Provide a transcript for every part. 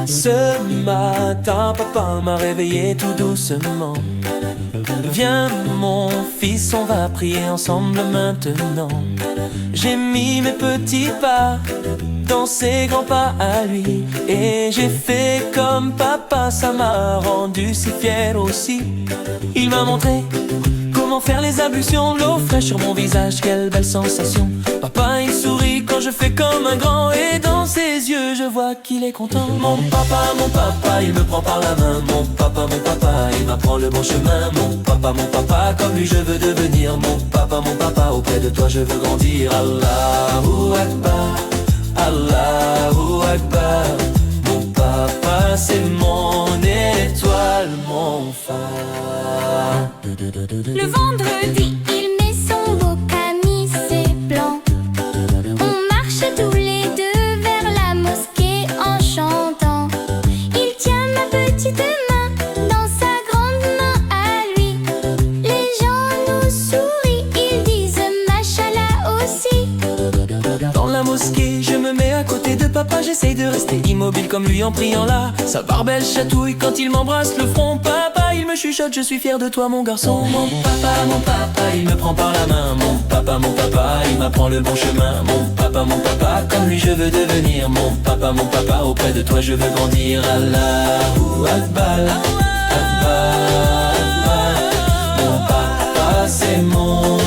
Ce matin, papa m'a réveillé tout doucement. Viens mon fils, on va prier ensemble maintenant. J'ai mis mes petits pas dans ses grands pas à lui, et j'ai fait comme papa, ça m'a rendu si fier aussi. Il m'a montré comment faire les ablutions, l'eau fraîche sur mon visage, quelle belle sensation. Papa il sourit quand je fais comme un grand, et dans ses yeux je vois qu'il est content. Mon papa, il me prend par la main. Mon papa, il m'apprend le bon chemin. Mon papa, comme lui je veux devenir. Mon papa, auprès de toi je veux grandir. Allahu Akbar, Allahu Akbar. Mon papa c'est mon étoile, mon phare. Le vendredi, il met son beau camis blanc. On marche tous les deux vers la mosquée en chantant. Il tient ma petite main dans sa grande main à lui. Les gens nous sourient, ils disent Machallah aussi. Dans la mosquée, je me mets à côté de papa, j'essaye de rester immobile comme lui en priant là. Sa barbe elle chatouille quand il m'embrasse le front. Papa, il me chuchote, je suis fier de toi mon garçon. Mon papa, il me prend par la main. Mon papa, il m'apprend le bon chemin. Mon papa, comme lui je veux devenir. Mon papa, auprès de toi je veux grandir. Allahu Akbar, Akbar, Akbar. Mon papa c'est mon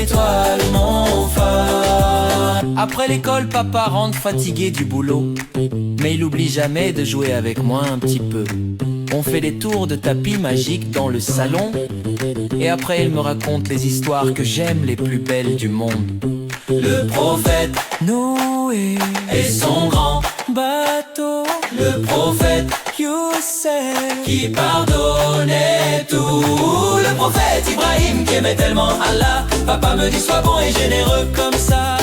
étoile, mon phare. Après l'école, papa rentre fatigué du boulot, mais il oublie jamais de jouer avec moi un petit peu. On fait des tours de tapis magiques dans le salon, et après il me raconte les histoires que j'aime les plus belles du monde. Le prophète Noé et son grand bateau. Le prophète Youssef qui pardonnait tout. Le prophète Ibrahim qui aimait tellement Allah. Papa me dit sois bon et généreux comme ça.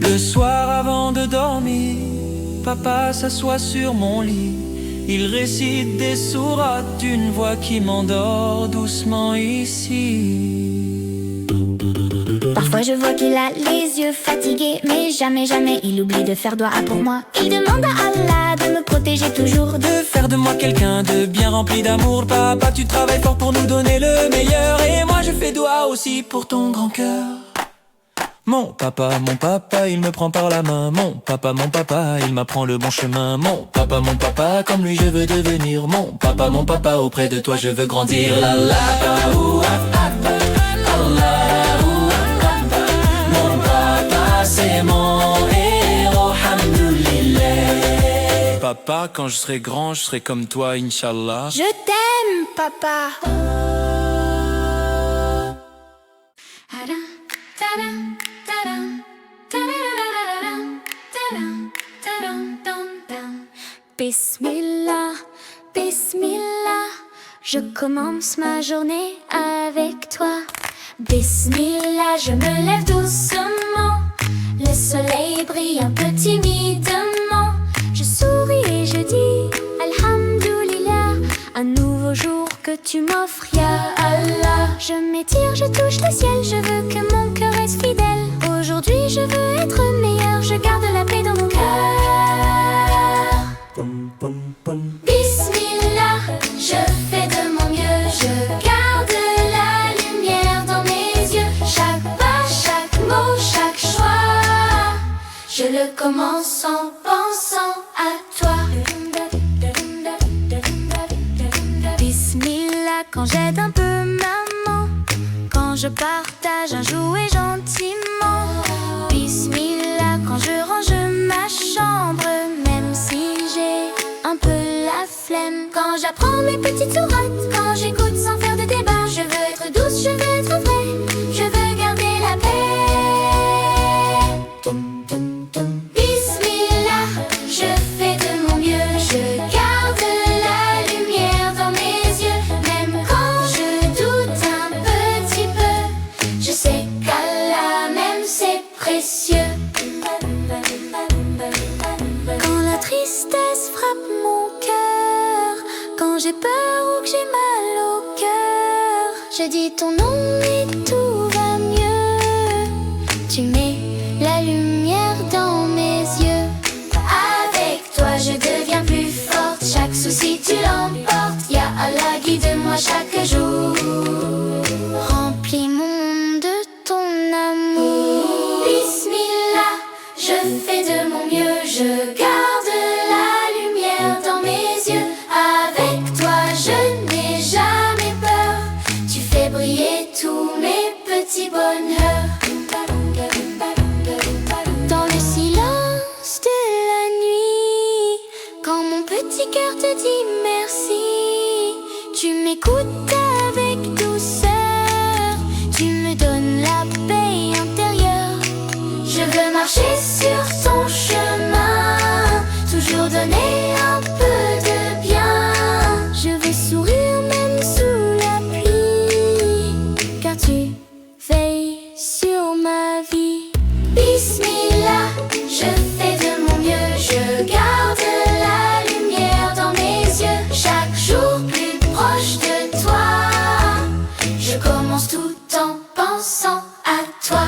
Le soir avant de dormir, papa s'assoit sur mon lit. Il récite des sourates d'une voix qui m'endort doucement ici. Parfois je vois qu'il a les yeux fatigués, mais jamais il oublie de faire doigt pour moi. Il demande à Allah de me protéger toujours, de faire de moi quelqu'un de bien rempli d'amour. Papa, tu travailles fort pour nous donner le meilleur, et moi je fais doigt aussi pour ton grand cœur. Mon papa, il me prend par la main. Mon papa, il m'apprend le bon chemin. Mon papa, comme lui je veux devenir. Mon papa, auprès de toi je veux grandir. Allahu Akbar, Allahu Akbar. Mon papa c'est mon héros, hamdoulillah. Papa, quand je serai grand, je serai comme toi, Inch'Allah. Je t'aime, papa. Bismillah, Bismillah, je commence ma journée avec toi. Bismillah, je me lève doucement. Le soleil brille un peu timidement. Je souris et je dis Alhamdulillah, un nouveau jour que tu m'offres, Ya Allah. Je m'étire, je touche le ciel, je veux que mon cœur reste fidèle. Aujourd'hui je veux être meilleur, je garde la paix dans mon cœur. Bismillah, je fais de mon mieux, je garde la lumière dans mes yeux. Chaque pas, chaque mot, chaque choix, je le commence en pensant à toi. Bismillah, quand j'aide un peu maman, quand je partage un jouet gentiment. Bismillah, quand je range ma chambre, même si j'ai un peu la flemme. Quand j'apprends mes petites sourates, quand j'écoute sans faire de débat. Je veux être douce, je veux être vraie, je veux garder la paix. Bismillah, je fais de mon mieux, je garde la lumière dans mes yeux. Même quand je doute un petit peu, je sais qu'Allah même c'est précieux. Quand la tristesse frappe mon cœur, quand j'ai peur ou que j'ai mal au cœur, je dis ton nom et tout va mieux. fais tous mes petits bonheurs. Dans le silence de la nuit, quand mon petit cœur te dit merci, tu m'écoutes avec douceur, tu me donnes la paix intérieure. Je veux marcher sur ton chemin, toujours donner un peu de bien. Je veux sourire même sous la pluie, car tu veilles sur ma vie. Bismillah, je fais de mon mieux, je garde la lumière dans mes yeux. Chaque jour plus proche de toi, je commence tout en pensant à toi.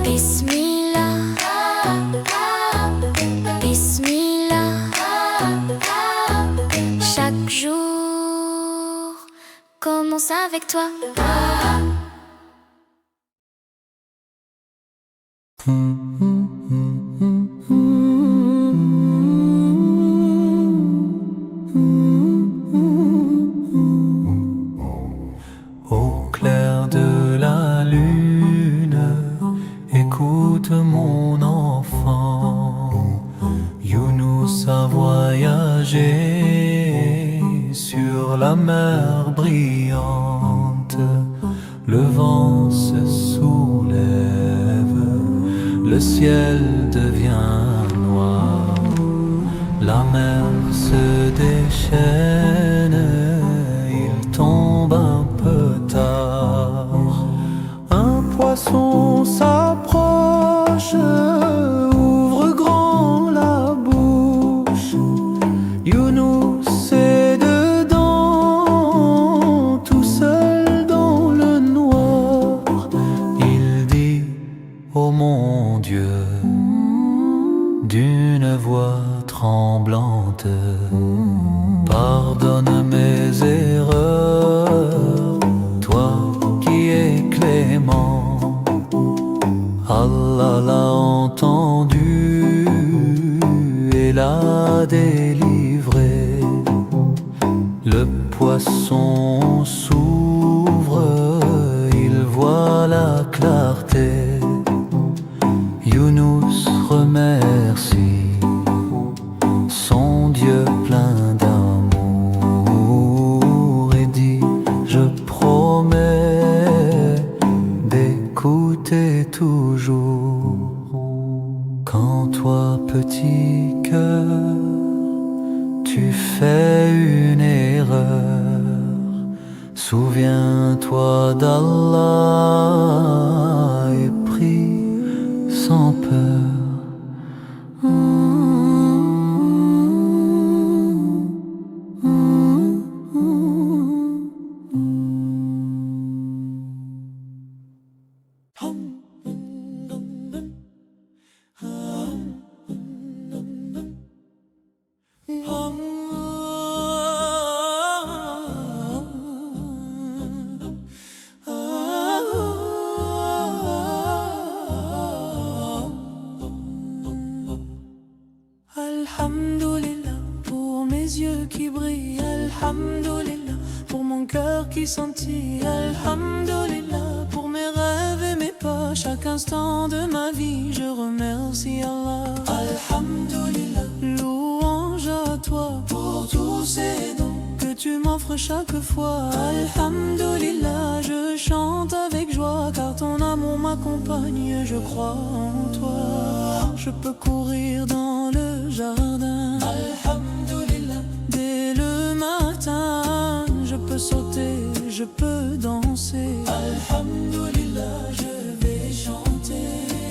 Bismillah, Bismillah, chaque jour commence avec toi. Au clair de la lune, écoute mon enfant. Younous a voyagé sur la mer brillante. Le vent se soulève, le ciel devient noir, la mer se déchaîne, il tombe un peu tard. Un poisson s'approche, ouvre grand la bouche. Younous est dedans, tout seul dans le noir. Il dit: oh mon Dieu, d'une voix tremblante, pardonne mes erreurs, toi qui es clément. Allah l'a entendu et l'a délivré. Le poisson s'ouvre, il voit la clarté. Younous remercie son Dieu plein d'amour et dit: je promets d'écouter toujours. Quand toi, petit cœur, tu fais une erreur, souviens-toi d'Allah et prie sans peur. Alhamdulillah pour mes yeux qui brillent, Alhamdulillah pour mon cœur qui scintille, Alhamdulillah pour mes rêves et mes pas, chaque instant de ma vie je remercie Allah. Alhamdulillah, louange à toi pour tous ces dons que tu m'offres chaque fois. Alhamdulillah, je chante avec joie car ton amour m'accompagne, je crois en toi. Je peux courir dans le jardin, Alhamdulillah, dès le matin. Je peux sauter, je peux danser, Alhamdulillah, je vais chanter.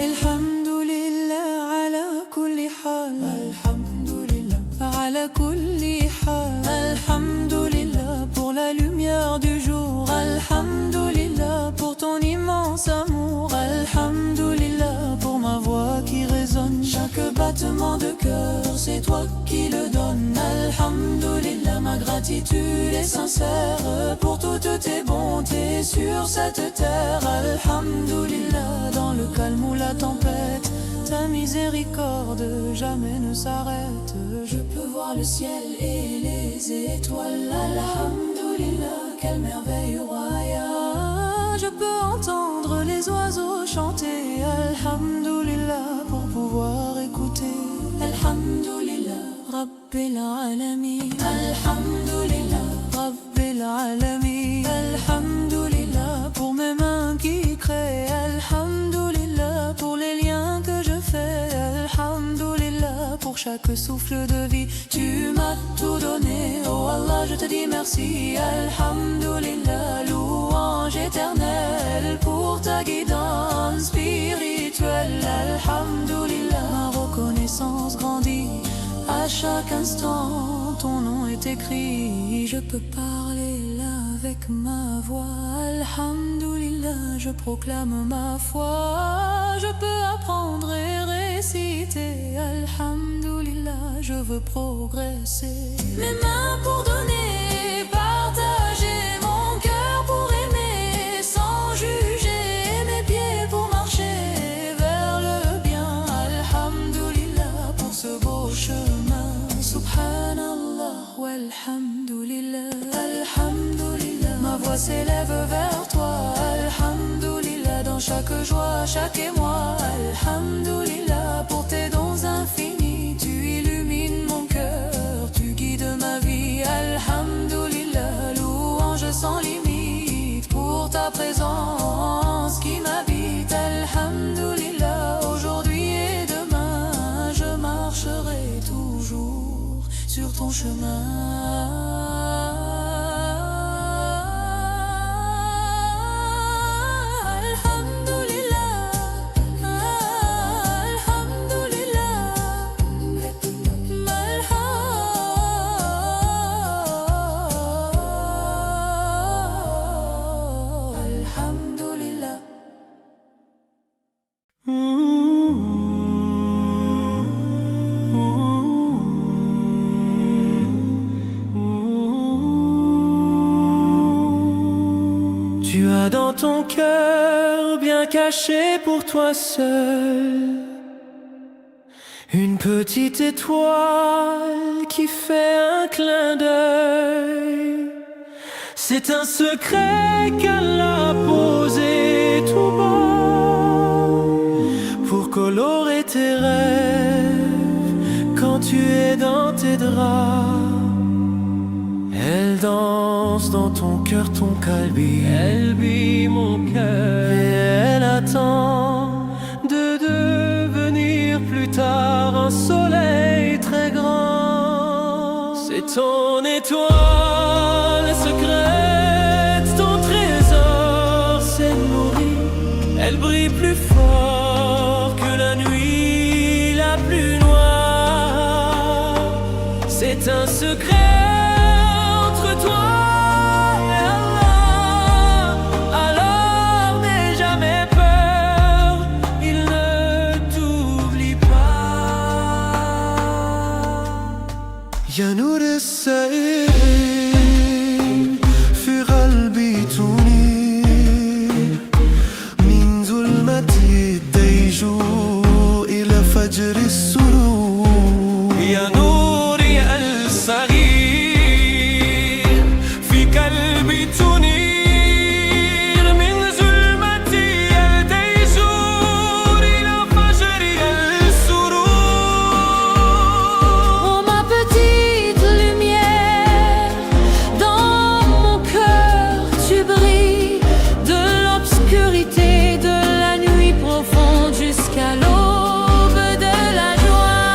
Alhamdulillah ala kulli hal, Alhamdulillah ala kulli hal. Alhamdulillah pour la lumière du jour, Alhamdulillah pour ton immense amour, Alhamdulillah pour ma voix qui résonne. Chaque battement de cœur, c'est toi qui le donnes. Alhamdulillah, ma gratitude est sincère pour toutes tes bontés sur cette terre. Alhamdulillah, dans le calme ou la tempête, ta miséricorde jamais ne s'arrête. Je peux voir le ciel et les étoiles, Alhamdulillah. Alhamdulillah, quelle merveille royale. Je peux entendre les oiseaux chanter Alhamdulillah pour pouvoir écouter Alhamdulillah, Rabbil Alamin. Alhamdulillah, Rabbil Alamin. Alhamdulillah pour mes mains qui créent. Alhamdulillah pour les liens que je fais. Alhamdulillah pour chaque souffle de vie. Tu m'as tout donné, oh Allah, je te dis merci. Alhamdulillah, louange éternelle pour ta guidance spirituelle. Alhamdulillah, ma reconnaissance grandit. À chaque instant, ton nom est écrit. Je peux parler là avec ma voix. Alhamdulillah, je proclame ma foi. Je peux apprendre et réciter. Alhamdulillah, je veux progresser. Mes mains pour donner, partager, mon cœur pour aimer, sans juger, mes pieds pour marcher vers le bien. Alhamdulillah pour ce beau chemin. Subhanallah, walhamdulillah. Alhamdulillah, ma voix s'élève vers toi. Alhamdulillah, dans chaque joie, chaque émoi. Alhamdulillah, pour tes dons infinis. Tu illumines mon cœur, tu guides ma vie. Alhamdulillah, louange sans limite pour ta présence qui m'habite. Alhamdulillah, aujourd'hui et demain, je marcherai toujours sur ton chemin. Tu as dans ton cœur, bien caché pour toi seul, une petite étoile qui fait un clin d'œil. C'est un secret qu'Allah a posé tout bas pour colorer tes rêves quand tu es dans tes draps. Elle danse dans ton cœur, ton calbi. Elle vit mon cœur et elle attend de devenir plus tard un soleil très grand. C'est ton étoile secrète, ton trésor s'est nourri. Elle brille plus fort que la nuit la plus noire. C'est un secret entre toi et Allah. Alors n'aie jamais peur, il ne t'oublie pas. Ya nour السائل في قلبي تنير من ظلمة الديجوع إلى فجر السرور. يا نوري الصغير في قلبي تنير من ظلمة الديجوع إلى فجر السرور. Oh ma petite lumière, dans mon cœur tu brilles, de l'obscurité de la nuit profonde jusqu'à l'aube de la joie.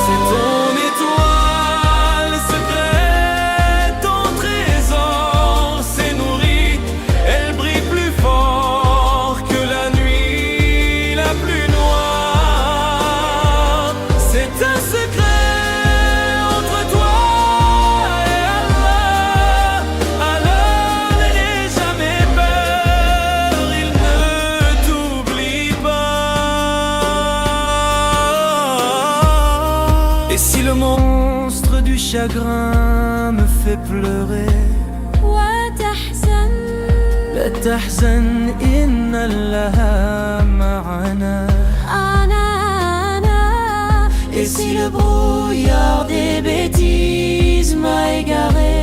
C'est ton étoile secrète, ton trésor s'est nourri. Elle brille plus fort que la nuit la plus noire. C'est un secret entre toi et Allah. Alors n'aie jamais peur, il ne t'oublie pas. Et si le monstre du chagrin me fait pleurer, وتحزن لا تحزن إن الله معنا. أنا Et si le brouillard des bêtises m'a égaré,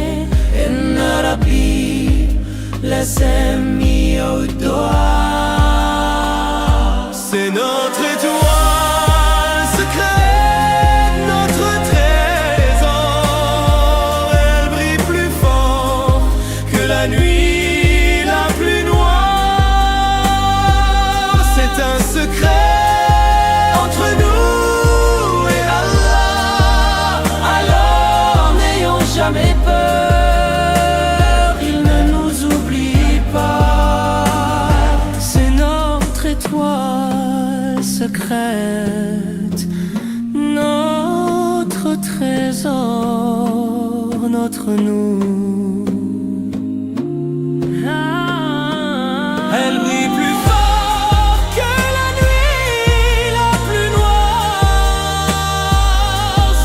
Semi au doigt. C'est notre étoile secrète, notre trésor. Elle brille plus fort que la nuit la plus noire. C'est un secret entre nous et Allah. Alors n'ayons jamais peur, il ne nous oublie pas. C'est notre étoile secrète, notre trésor, notre nous. Elle brille plus fort que la nuit la plus noire.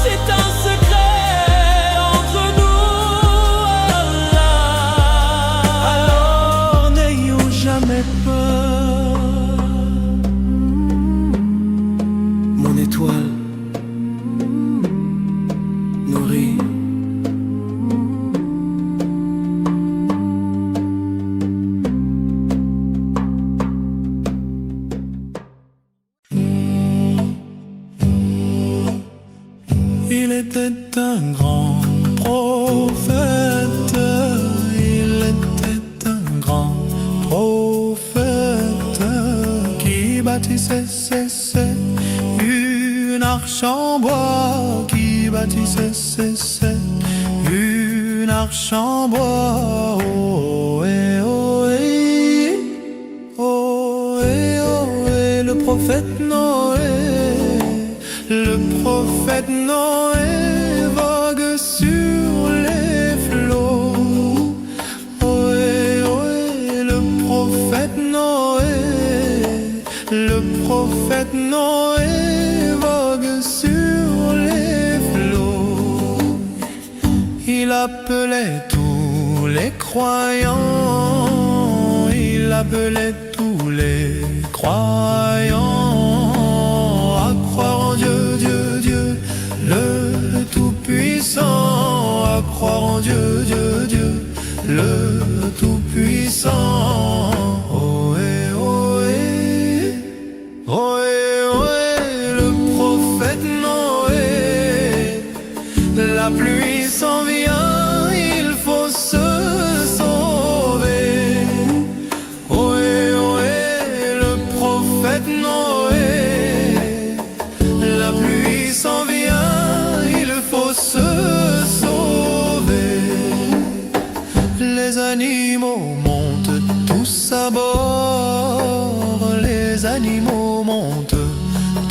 C'est un secret entre nous, Allah. Alors n'ayons jamais peur. Mon étoile nourrit. Il était un grand prophète, il était un grand prophète qui bâtissait une arche en bois, qui bâtissait une arche en bois. Oh, eh, oh, eh. Oh, eh, oh, eh. Le prophète Noé, le prophète Noé vogue sur les flots. Ohé, ohé, le prophète Noé, le prophète Noé vogue sur les flots. Il appelait tous les croyants, il appelait tous les croyants à croire en Dieu, Dieu, Dieu, le Tout-Puissant, à croire en Dieu, Dieu, Dieu, le Tout-Puissant. Ohé, ohé, ohé, ohé, le prophète Noé, la pluie s'en vient, il faut se sauver. Ohé, ohé, le prophète Noé, la pluie s'en vient, il faut se sauver. Les animaux montent tous à bord, les animaux montent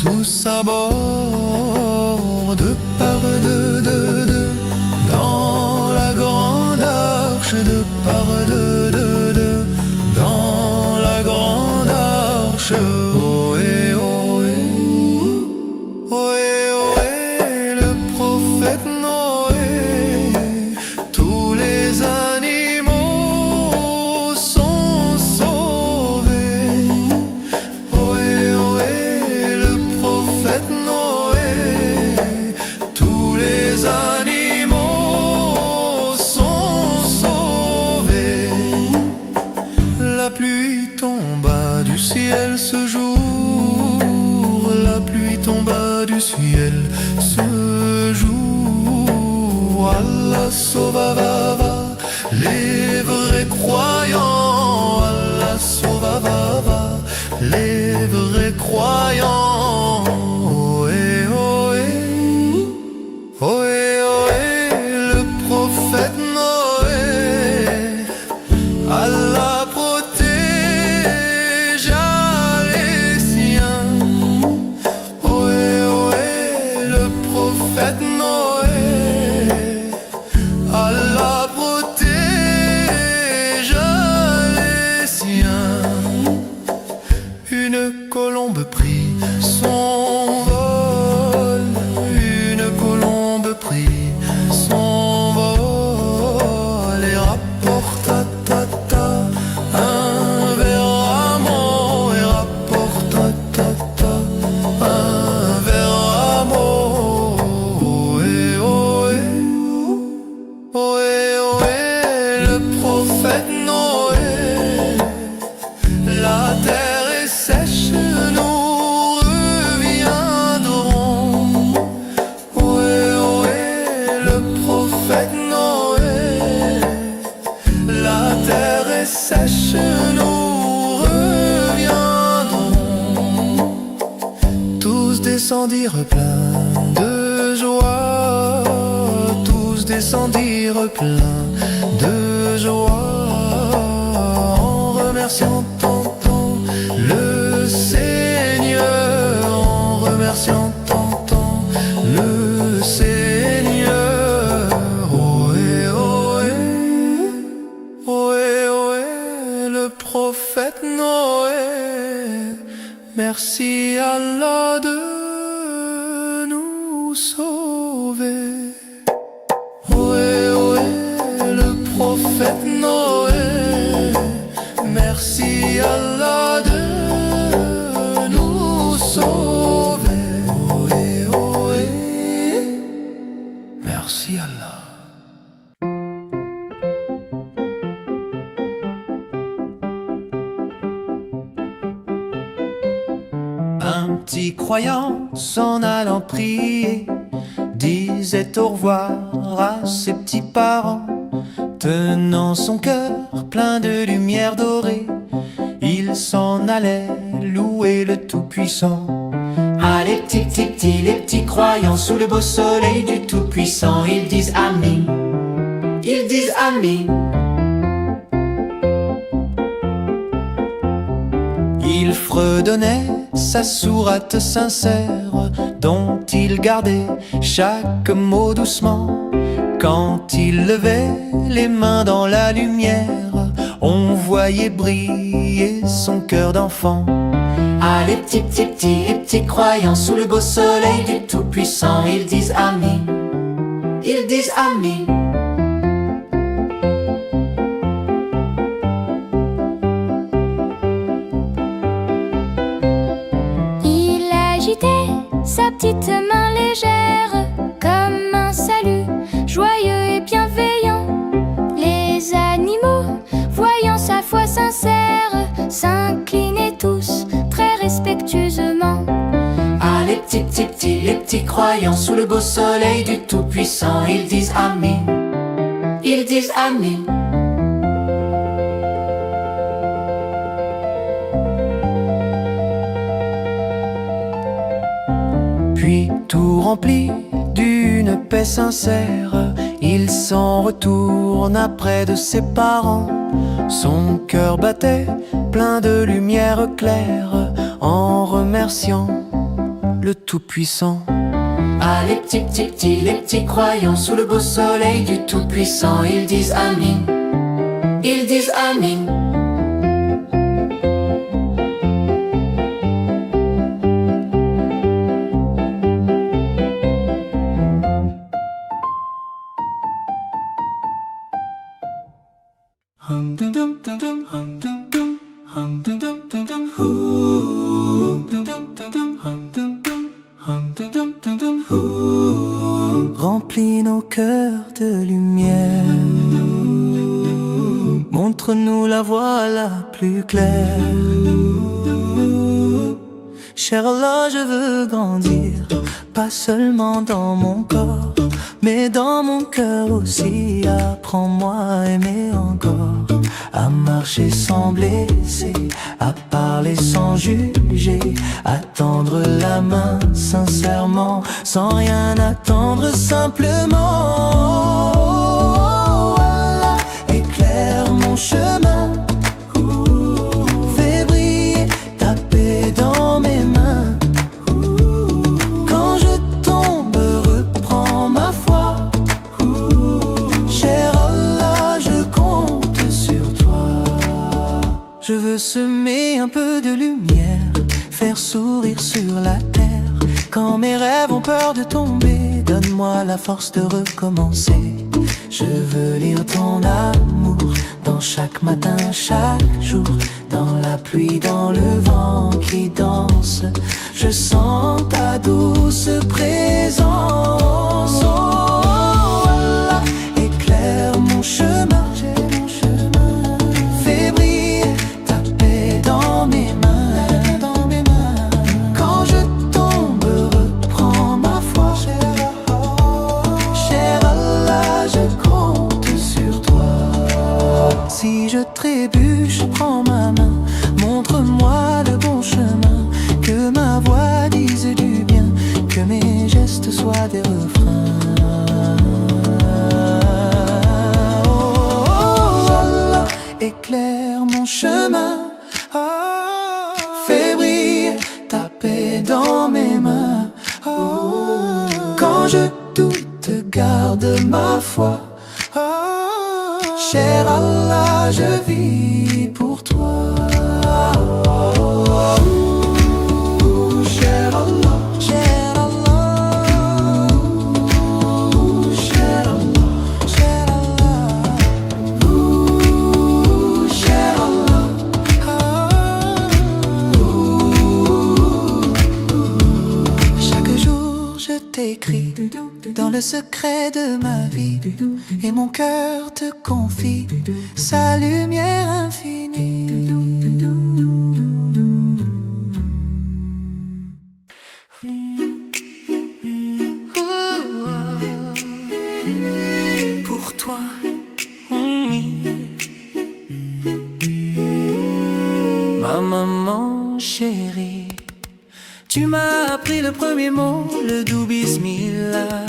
tous à bord, de part de, dans la grande arche, de part de, dans la grande arche. Ohé, ohé, ohé, ohé, le prophète Noé, tous les animaux sont sauvés. Ohé, ohé, le prophète Noé, tous les animaux sont sauvés. La pluie tomba du ciel ce jour, la pluie tomba du ciel ce jour. Allah sauva, va, va, les vrais croyants. Allah sauva, va, va, les vrais croyants. Ohé, ohé, ohé, ohé, le prophète Noé, Allah protégea les siens. Ohé, ohé, le prophète Noé, Allah protégea les siens. Une colombe prit son sèche, nous reviendrons tous descendir plein de joie, tous descendir plein de joie, en remerciant tonton le Seigneur, en remerciant tonton le Seigneur. Ohé, ohé, ohé, ohé, le prophète Noé, merci Allah de nous sauver. Ohé, ohé, le prophète Noé, merci Allah de nous sauver. Ohé, ohé, merci Allah. Un petit croyant s'en allant prier disait au revoir à ses petits parents, tenant son cœur plein de lumière dorée. Il s'en allait louer le Tout-Puissant. Ah les petits croyants sous le beau soleil du Tout-Puissant, ils disent Amin, ils disent Amin. Il fredonnait sa sourate sincère, dont il gardait chaque mot doucement. Quand il levait les mains dans la lumière, on voyait briller son cœur d'enfant. Ah les petits croyants sous le beau soleil du Tout-Puissant, ils disent Amin, ils disent Amin. Sa petite main légère, comme un salut, joyeux et bienveillant. Les animaux, voyant sa foi sincère, s'inclinaient tous très respectueusement. Ah les petits croyants sous le beau soleil du Tout-Puissant, ils disent Amin, ils disent Amin. Puis tout rempli d'une paix sincère, il s'en retourne après de ses parents. Son cœur battait plein de lumière claire, en remerciant le Tout-Puissant. Ah les petits croyants sous le beau soleil du Tout-Puissant, ils disent Amin, ils disent Amin. Remplis nos cœurs de lumière, montre-nous la voie la plus claire. Cher Allah, je veux grandir, pas seulement dans mon corps, mais dans mon cœur aussi. Apprends-moi à aimer encore, à marcher sans blesser, à parler sans juger, à tendre la main sincèrement, sans rien attendre simplement. Allah, éclaire mon chemin, fais briller ta paix dans mes mains. Quand je tombe, reprends ma foi. Cher Allah, je compte sur toi. Je veux semer un peu de lumière, faire sourire sur la terre. Quand mes rêves ont peur de tomber, donne-moi la force de recommencer. Je veux lire ton amour dans chaque matin, chaque jour, dans la pluie, dans le vent qui danse. Je sens ta douce présence. Oh Allah, éclaire mon chemin, fais briller ta paix dans mes mains. Quand je tombe, reprends ma foi. Cher Allah, je compte sur toi. si je trébuche, prends ma main, montre-moi le bon chemin, que ma voix dise du bien, que mes gestes soient des refrains. Oh, Allah, éclaire mon chemin, fais briller ta paix dans mes mains. Quand je doute, garde ma foi. Cher Allah, je vis pour toi. Cher Allah, cher Allah, cher Allah, cher Allah, cher Allah. Chaque jour je t'écris dans le secret de ma vie, et mon cœur te confie sa lumière infinie. Pour toi, ma maman chérie, tu m'as appris le premier mot, le doux bismillah.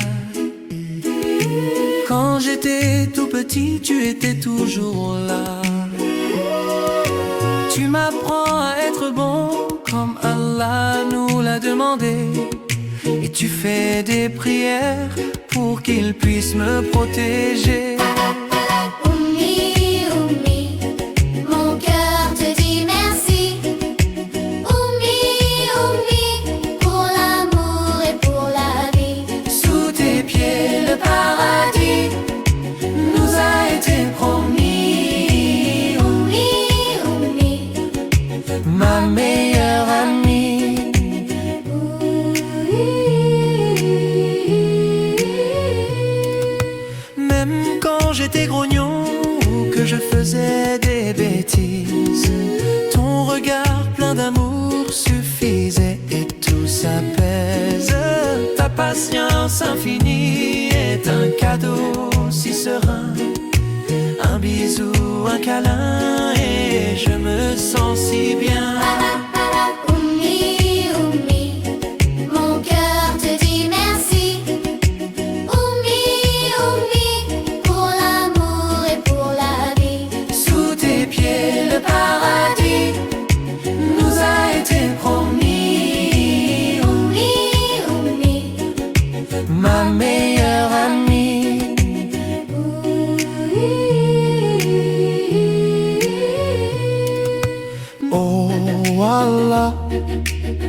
Quand j'étais tout petit, tu étais toujours là. Tu m'apprends à être bon comme Allah nous l'a demandé, et tu fais des prières pour qu'il puisse me protéger. Oumi, Oumi, mon cœur te dit merci. Oumi, Oumi, pour l'amour et pour la vie. Sous tes pieds le paradis nous a été promis. Oumi, Oumi, Ma meilleure amie. Même quand j'étais grognon ou que je faisais des bêtises, ton regard plein d'amour suffisait et tout s'apaise. Ta patience infinie est un cadeau si serein. Un bisou, un câlin et je me sens si bien. Oumi, Oumi, mon cœur te dit merci. Oumi, Oumi, pour l'amour et pour la vie. Sous tes pieds le paradis nous a été promis. Oumi, Oumi, Ma meilleure amie. Oh Allah,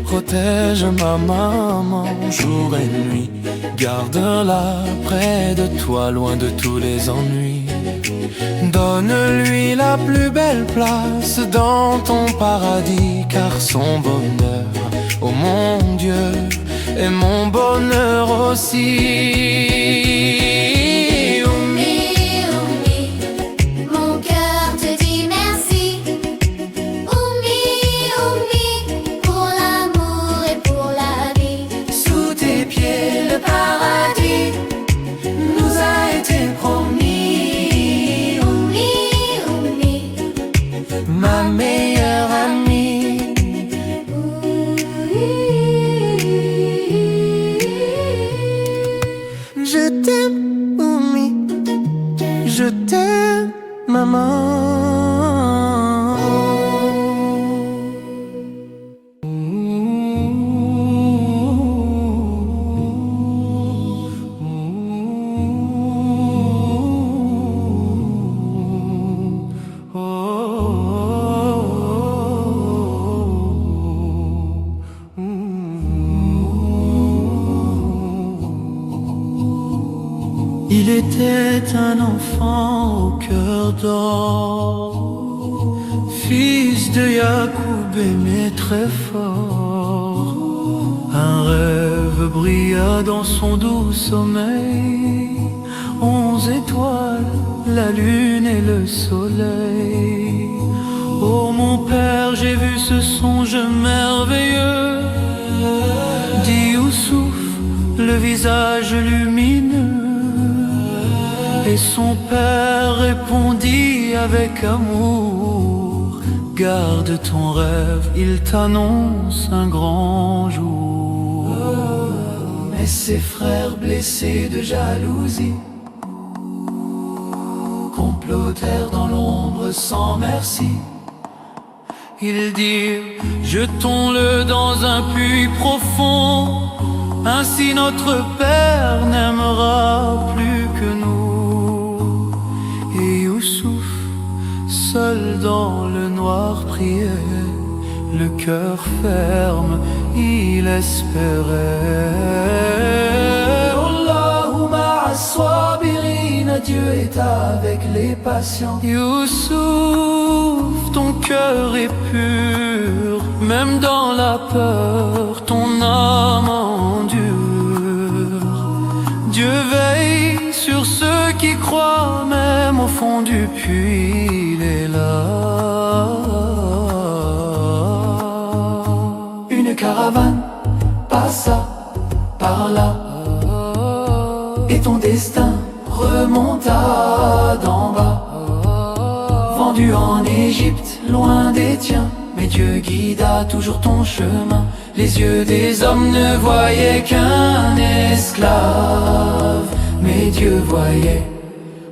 protège ma maman jour et nuit, garde-la près de toi, loin de tous les ennuis. Donne-lui la plus belle place dans ton paradis, car son bonheur, oh mon Dieu, est mon bonheur aussi. Oumi, Oumi, mon cœur te dit merci. Oumi, Oumi, pour l'amour et pour la vie. Sous tes pieds le paradis nous a été promis. Oumi, Oumi, Ma meilleure amie. Je t'aime, Oumi, je t'aime, maman. Il était un enfant au cœur d'or, fils de Yacoub aimé très fort. Un rêve brilla dans son doux sommeil, 11 étoiles, la lune et le soleil. Oh mon père, j'ai vu ce songe merveilleux, dit Youssouf, le visage lumineux. Et son père répondit Vis avec amour, garde ton rêve, il t'annonce un grand jour. Mais ses frères blessés de jalousie complotèrent dans l'ombre sans merci. Ils dirent, jetons-le dans un puits profond, ainsi notre Père n'aimera plus que nous. Et Youssouf, seul dans le noir, priait, le cœur ferme, il espérait. Allahu ma'a sabirin, Dieu est avec les patients. Youssouf, ton cœur est pur, même dans la peur, ton âme endure. Dieu veille sur ceux qui croient, même au fond du puits, il est là. Une caravane passa par là, et ton destin remonta d'en bas. Vendu en Égypte, loin des tiens, mais Dieu guida toujours ton chemin. Les yeux des hommes ne voyaient qu'un esclave, mais Dieu voyait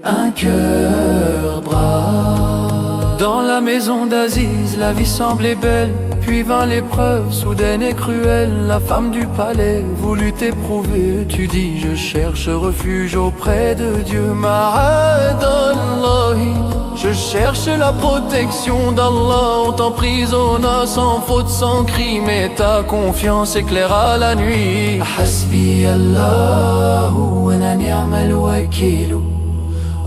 un cœur brave. Dans la maison d'Aziz, la vie semblait belle, puis vint l'épreuve, soudaine et cruelle. La femme du palais voulut t'éprouver. Tu dis, je cherche refuge auprès de Dieu. Ma'adallahi, je cherche la protection d'Allah. On t'emprisonna sans faute, sans crime, et ta confiance éclaira la nuit. Hasbi Allahu wa ni'mal wakil.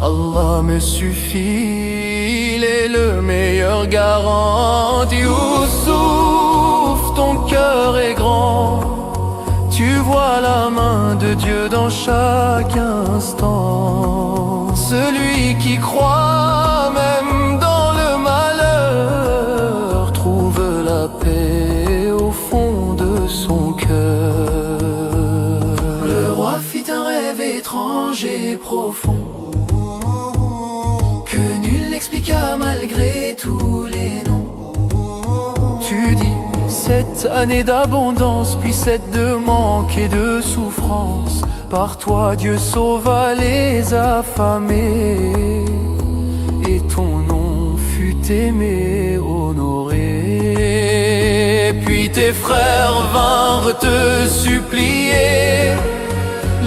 Allah me suffit, il est le meilleur garant. Youssouf, ton cœur est grand, tu vois la main de Dieu dans chaque instant. Celui qui croit, même dans le malheur, trouve la paix au fond de son cœur. Le roi fit un rêve étrange et profond, que nul n'expliqua malgré tous les noms. Tu dis, cette année d'abondance, puis cette de manque et de souffrance, par toi Dieu sauva les affamés, et ton nom fut aimé, honoré. Puis tes frères vinrent te supplier,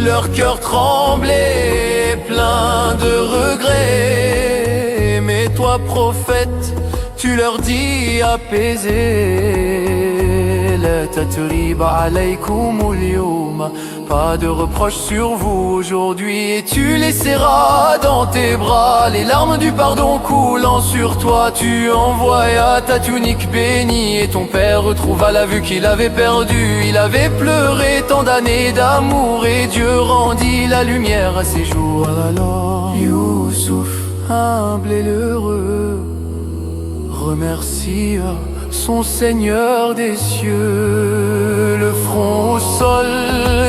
leur cœur tremblait, plein de regrets. Mais toi, prophète, tu leur dis apaisé, la tatrib alaykoumul yawma, pas de reproche sur vous aujourd'hui, et tu les serras dans tes bras. Les larmes du pardon coulant sur toi, tu envoyas ta tunique bénie, et ton père retrouva la vue qu'il avait perdue. Il avait pleuré tant d'années d'amour, et Dieu rendit la lumière à ses jours. Alors Youssouf, humble et heureux, remercia son Seigneur des cieux, le front au sol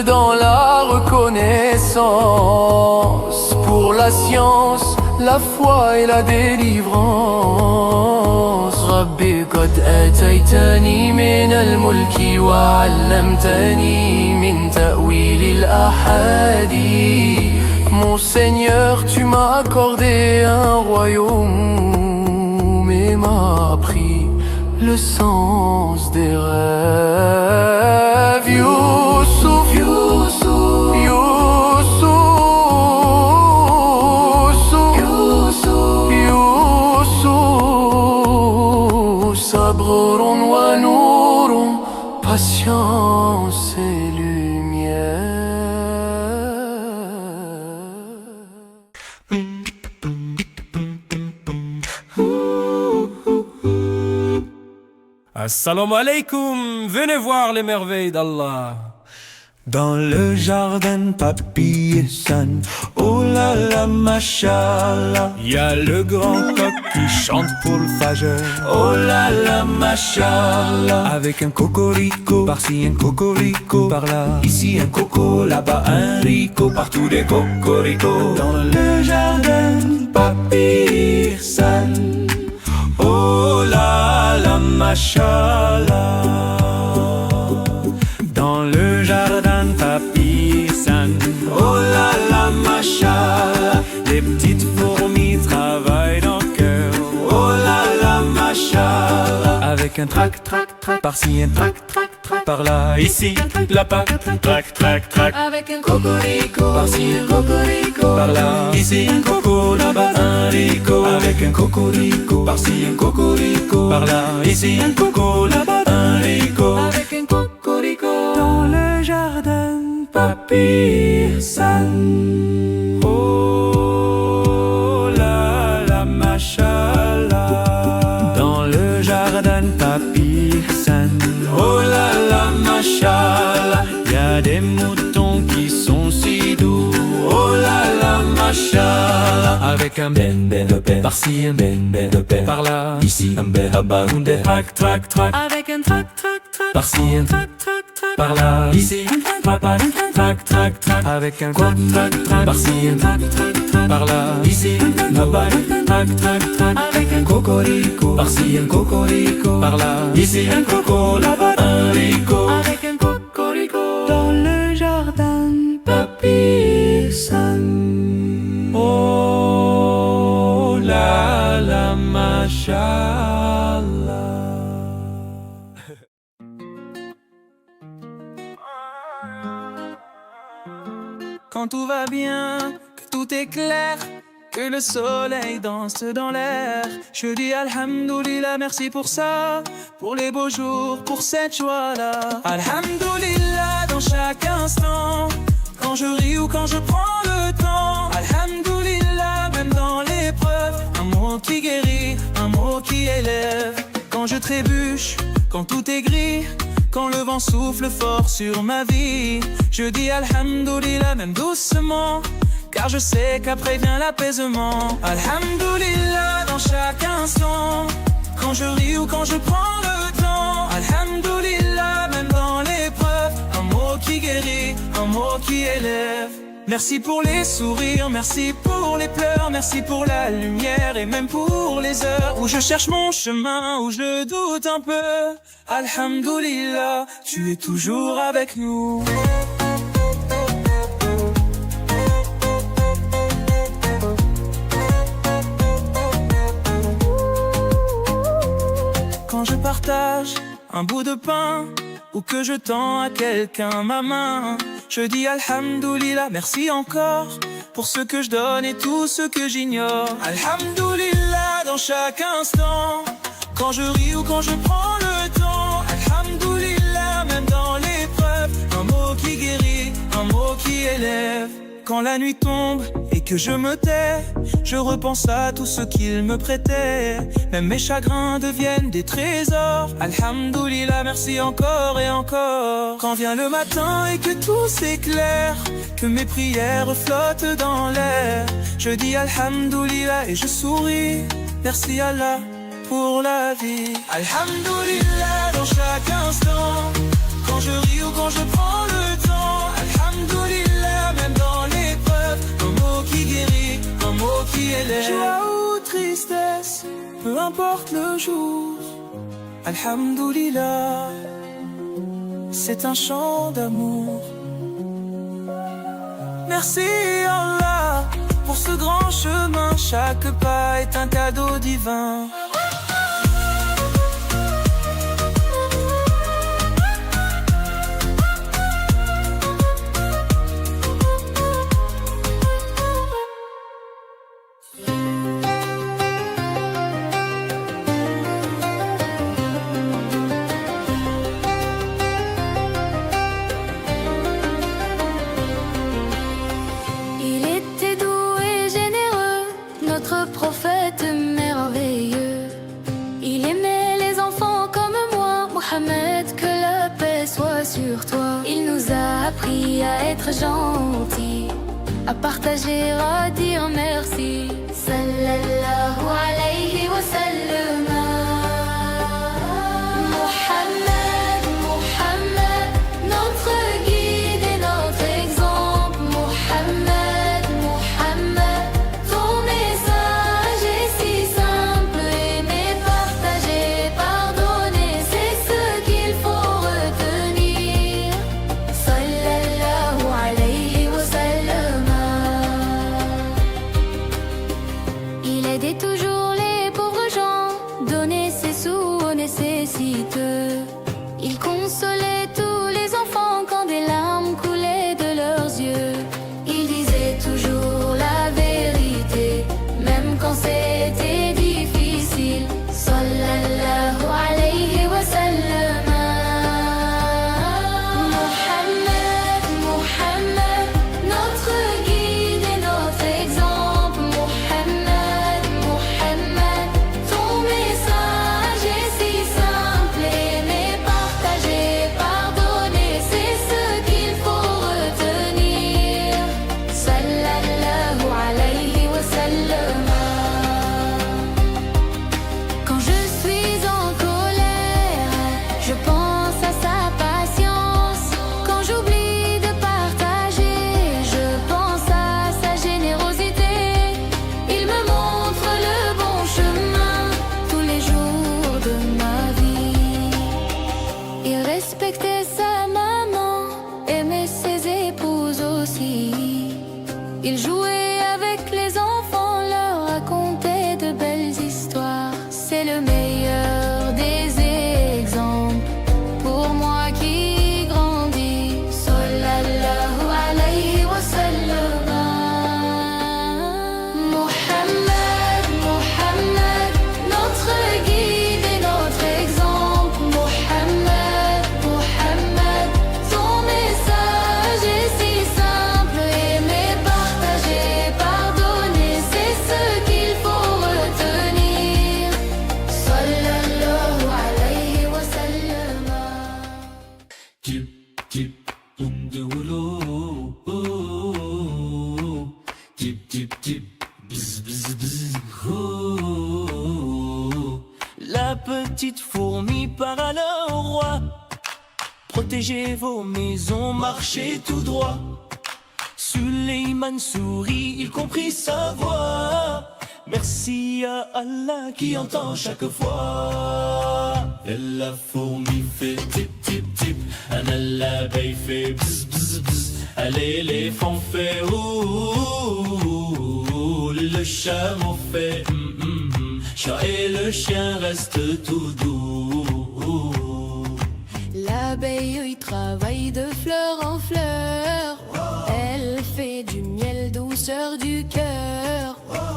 dans la reconnaissance, pour la science, la foi et la délivrance. Rabbi qad ataytani min al-mulki wa 'allamtani min ta'wil al-ahadi. Mon Seigneur, tu m'as accordé un royaume et m'as appris le sens des rêves. Youssouf, Youssouf, Youssouf, Youssouf, Youssouf, sabrun wa nourun, patience et lumière. Assalamu alaikum, venez voir les merveilles d'Allah. Dans le jardin, papy et San, oh là là, mashallah. Il y a le grand coq qui chante pour le fajr. Oh là là, mashallah. Avec un cocorico, par-ci un cocorico, par-là. Ici un coco, là-bas un rico, partout des cocoricos. Dans le jardin, papy San. Oh la la mashallah. Dans le jardin de Papi San. Oh la la mashallah. Les petites fourmis travaillent dans le cœur. Oh la la mashallah. Avec un trac trac trac par-ci, un trac trac trac par-là, ici la pac trac trac trac. Avec un cocorico, Par-ci un cocorico, par-là, ici un coco, là-bas un rico. Avec un cocorico, par-ci un cocorico, par-là, ici un coco, là-bas un rico. avec un cocorico. Dans le jardin, Papi San. Oh la la mashallah. Dans le jardin, Papi San. Oh la la mashallah. Y'a des moutons qui sont si doux. Oh la la mashallah. Avec un ben ben de ben, par-ci un ben ben de ben, par-là, ici un ben habaounde. Trac trac trac. Avec un trac trac trac. Par-ci un trac trac trac, par-là, ici un trac trac trac trac trac. Avec un trac trac trac. Par-ci un trac trac trac, par-là, ici là-bas trac trac trac. Avec un Cocorico, par-ci un cocorico, par-là, ici un coco, là-bas un rico. avec un cocorico. Dans le jardin, Papi San. Oh la la mashallah. Quand tout va bien, que tout est clair, que le soleil danse dans l'air, je dis Alhamdoulilah, merci pour ça, pour les beaux jours, pour cette joie-là. Alhamdoulilah dans chaque instant, quand je ris ou quand je prends le temps. Alhamdoulilah même dans l'épreuve, un mot qui guérit, un mot qui élève. Quand je trébuche, quand tout est gris, quand le vent souffle fort sur ma vie, je dis Alhamdoulilah même doucement, car je sais qu'après vient l'apaisement. Alhamdoulilah dans chaque instant, quand je ris ou quand je prends le temps. Alhamdoulilah même dans l'épreuve, un mot qui guérit, un mot qui élève. Merci pour les sourires, merci pour les pleurs, merci pour la lumière et même pour les heures où je cherche mon chemin, où je doute un peu. Alhamdoulilah, tu es toujours avec nous. Quand je partage un bout de pain ou que je tends à quelqu'un ma main, je dis Alhamdoulilah, merci encore pour ce que je donne et tout ce que j'ignore. Alhamdoulilah dans chaque instant, quand je ris ou quand je prends le temps. Alhamdoulilah même dans l'épreuve, un mot qui guérit, un mot qui élève. Quand la nuit tombe et que je me tais, je repense à tout ce qu'il me prêtait. Même mes chagrins deviennent des trésors. Alhamdoulilah, merci encore et encore. Quand vient le matin et que tout s'éclaire, que mes prières flottent dans l'air, je dis Alhamdoulilah et je souris. Merci Allah pour la vie. Alhamdoulilah dans chaque instant, quand je ris ou quand je prends le temps. Alhamdoulilah même dans l'épreuve, un mot qui guérit, un mot qui élève. Joie ou tristesse, peu importe le jour. Alhamdoulilah, c'est un chant d'amour. Merci Allah pour ce grand chemin, chaque pas est un cadeau divin. Appris à être gentil, à partager, à dire merci. Sallallahu alayhi wa sallam. Mohammed, Mohammed, notre guide et notre exemple. Mohammed, Mohammed, ton message est si petite fourmi part alors au roi. Protégez vos maisons, marchez tout droit. Suleiman sourit, il comprit sa voix. Merci à Allah qui entend chaque fois. Et la fourmi fait tip tip tip, un abeille fait bzz bzz bzz, un éléphant fait ouh, le chameau fait chat et le chien reste tout doux. L'abeille y travaille de fleur en fleur. Elle fait du miel, douceur du cœur.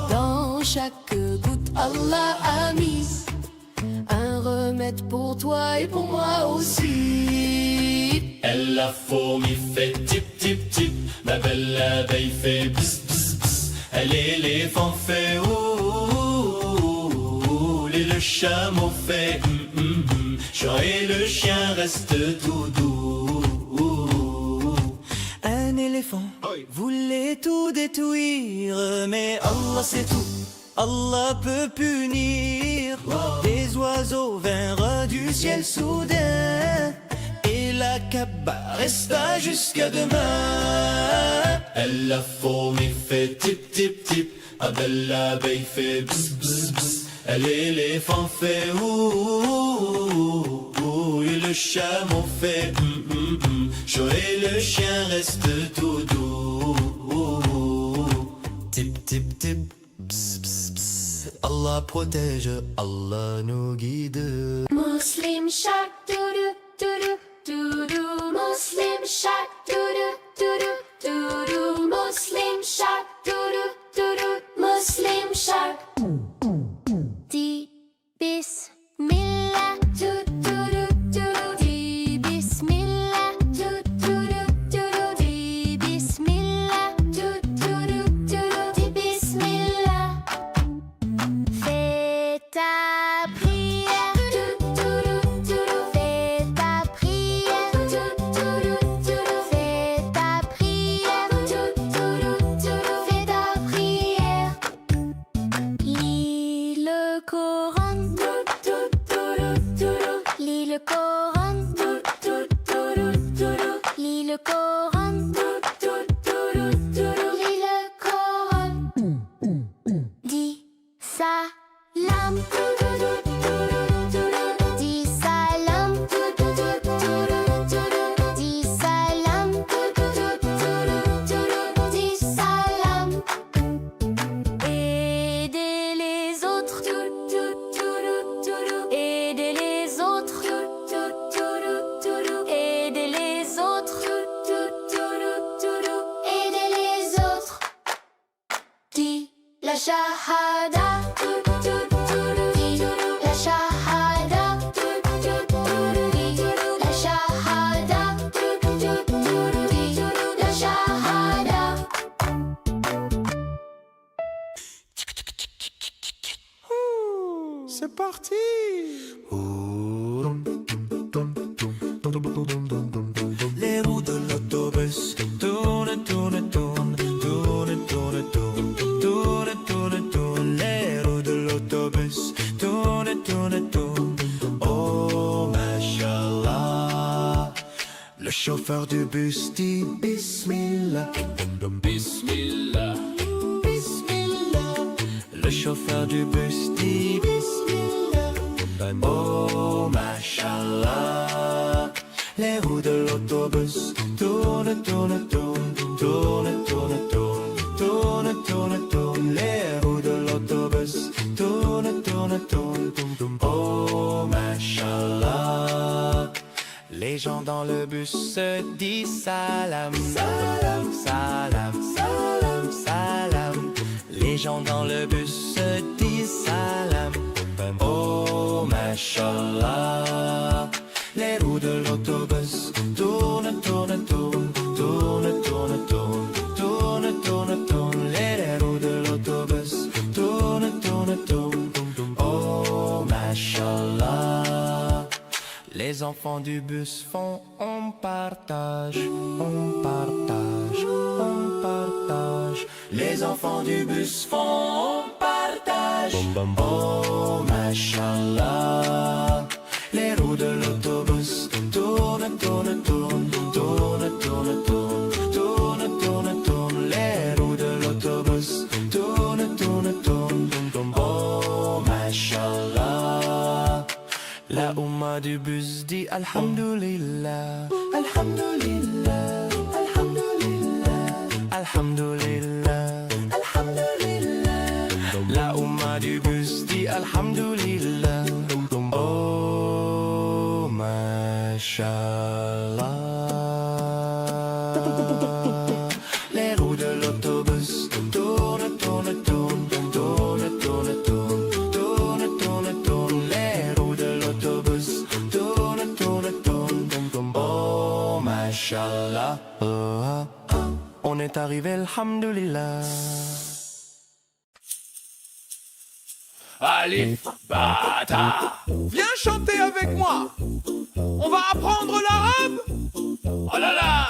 Dans chaque goutte, Allah a mis un remède pour toi et pour moi aussi. Et la fourmi fait tip tip tip, ma belle abeille fait bzz bzz bzz, et l'éléphant fait ouh, et le chameau fait chat et le chien reste tout doux. Un éléphant voulait tout détruire, mais Allah sait tout, Allah peut punir. Des oiseaux vinrent du ciel soudain, et la Kaaba resta jusqu'à demain. Et la fourmi fait tip tip tip, ah belle l'abeille fait bzz bzz bzz, et l'éléphant fait ouh, et le chameau fait chaud et le chien reste tout doux. Tip tip tip, bzz bzz bzz, Allah protège, Allah nous guide. Muslim Shack, doudou, doudou, doudou. Muslim Shack, doudou, doudou, doudou. Muslim Shack, doudou, doudou. Muslim Shack. Dis Bismillah, doudou, doudou. Dis Bismillah, doudou, doudou. Dis Bismillah, doudou, doudou. Dis Bismillah. Fais ta prière, fais ta prière, fais ta prière, fais ta prière. Lis le Coran, lis le Coran, lis le Coran, lis le Coran. Dis salam, dis salam, dis salam, dis salam. Aidez les autres, aidez les autres, aidez les autres, aidez les autres. Dis la shahada, dis la shahada, dis la shahada, dis la shahada. C'est parti. Les roues de l'autobus tournent, tournent, tournent, tournent, tournent, tournent, tournent, tournent, tournent. Les roues de l'autobus tournent, tournent, tournent. Oh, mashallah. Le chauffeur du bus dit Bismillah, Bismillah, Bismillah. Le chauffeur du bus dit Bismillah. Oh, mashallah. Les roues de l'autobus tournent, tournent, tournent, tournent, tournent, tournent, tournent, tournent, tournent. Les roues de l'autobus tournent, tournent, tournent, tournent. Oh, mashallah. Les gens dans le bus se disent salam, salam, salam, salam, salam. Les gens dans le bus se disent salam. Oh, mashallah. Les roues de l'autobus tournent, tournent, tournent, tournent, tournent, tournent, tournent, tournent, tournent. Les roues de l'autobus tournent, tournent, tournent, tournent. Oh, mashallah. Les enfants du bus font on partage, on partage, on partage. Les enfants du bus font on partage. Oh, mashallah. La Oumma du bus dit Alhamdulillah, Alhamdulillah, Alhamdulillah, Alhamdulillah, Alhamdulillah. La Oumma du bus dit Alhamdulillah. Oh, Mashallah. Les roues de l'autobus tournent, tournent, tournent, tournent, tournent, tournent, tournent, tournent, tournent. Les roues de l'autobus tournent, tournent, tournent, tournent. Oh, Mashallah. Oh, oh, oh. On est arrivé, Alhamdulillah. Alif, Bata. Viens chanter avec moi. On va apprendre l'arabe. Oh là là.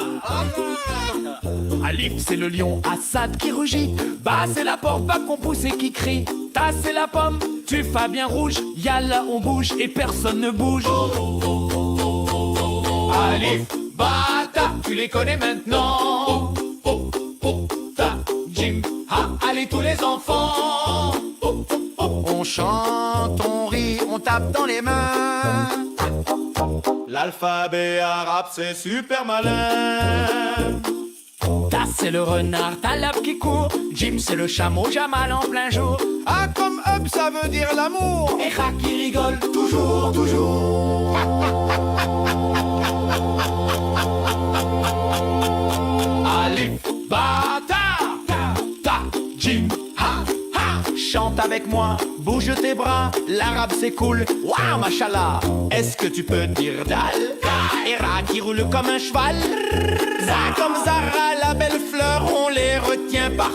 Alif c'est le lion, Assad qui rugit. Ba c'est la porte, pas qu'on pousse et qui crie. Ta c'est la pomme, tu fais bien rouge. Yalla on bouge et personne ne bouge. Alif, Bata, tu les connais maintenant. Ta, Jim, ha, allez tous les enfants. On chante, on rit, on tape dans les mains. L'alphabet arabe c'est super malin. Ta c'est le renard, Talab qui court. Jim c'est le chameau, Jamal en plein jour. A comme up ça veut dire l'amour. Et Ra qui rigole Toujours, toujours. Alif, Bata, ta, Jim, ha, ha. Chante avec moi, bouge tes bras. L'arabe c'est cool, waouh, machallah. Est-ce que tu peux dire Dal? Et Ra qui roule comme un cheval. Ça comme Zara, la belle fleur, on les retient par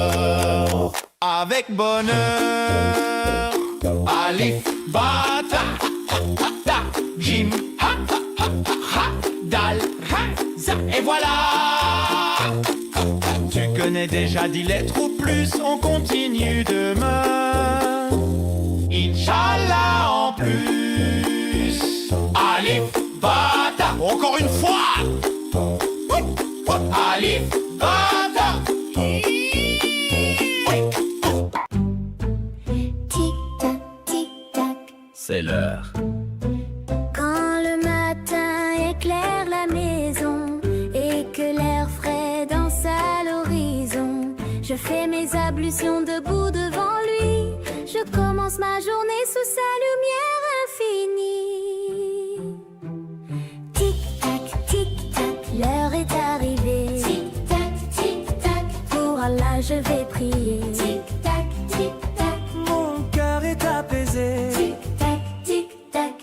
cœur. Avec bonheur. Alif, Bata, ta, Jim, ha, ha, ha, ha, Dal, ha, za. Et voilà. Tu connais déjà 10 lettres ou plus, on continue demain. Inch'Allah en plus. Alif, Bata, encore une fois. Alif, Bata. Tic-tac, tic-tac. C'est l'heure. Quand le matin éclaire la maison et que l'air frais danse à l'horizon, je fais mes ablutions debout devant lui. Je commence ma journée sous sa lumière infinie. Tic-tac, tic-tac, l'heure est arrivée. Tic-tac, tic-tac, pour Allah je vais prier. Tic-tac, tic-tac, Mon cœur est apaisé, tic-tac, tic-tac.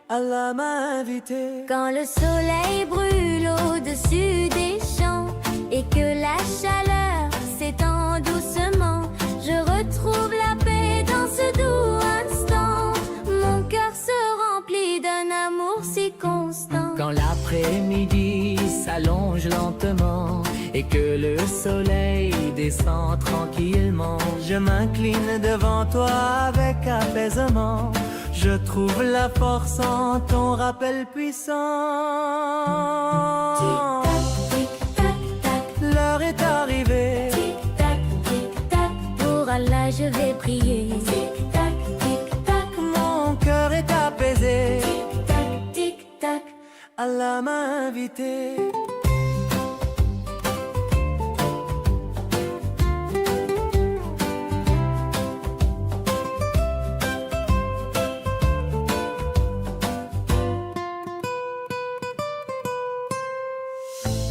Allah m'a invité. Quand le soleil brûle au-dessus des champs et que la chaleur s'étend doucement, je retrouve la paix dans ce doux instant. Mon cœur se remplit d'un amour si constant. Quand l'après-midi s'allonge lentement et que le soleil descend tranquillement, Je m'incline devant toi avec apaisement. Je trouve la force en ton rappel puissant. Tic-tac, tic-tac, tac. L'heure est arrivée. Tic-tac, tic-tac, pour Allah je vais prier. Tic-tac, tic-tac, Mon cœur est apaisé. tic-tac, tic-tac. Allah m'a invité.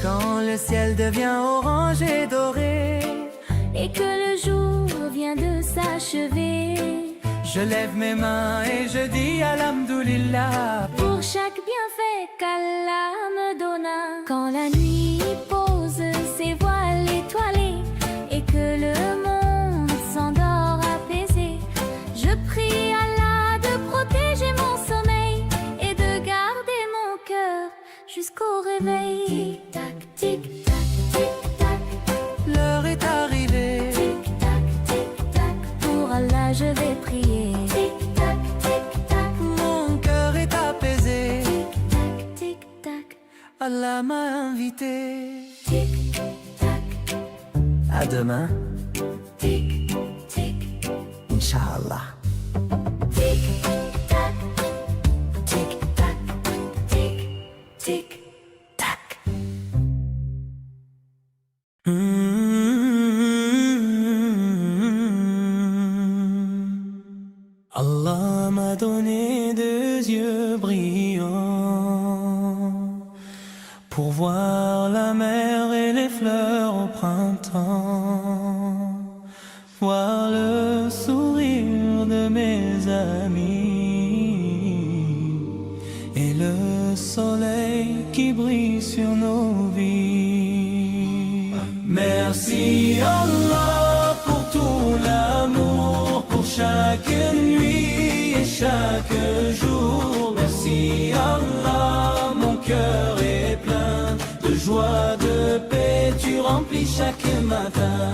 Quand le ciel devient orange et doré, Et que le jour vient de s'achever, je lève mes mains et je dis Alhamdulillah. pour chaque bienfait qu'Allah me donna. Quand la nuit pose ses voiles étoilés et que le monde s'endort apaisé, je prie Allah de protéger mon sommeil et de garder mon cœur jusqu'au réveil. Tic-tac, tic-tac, tic-tac, L'heure est arrivée. tic-tac, tic-tac, pour Allah je vais prier. Tic-tac, tic-tac, Mon cœur est apaisé. tic-tac, tic-tac, Allah m'a invité. tic-tac, À demain. tic-tac. Inch'Allah. Tic tac, tic tac, tic tic tac. Allah m'a donné deux yeux brillants pour voir la mer et les fleurs au printemps, voir le sourire de mes amis et le soleil qui brille sur nos vies. Merci Allah pour tout l'amour, pour chaque nuit et chaque jour. Merci Allah, mon cœur est plein de joie, de paix, tu remplis chaque matin.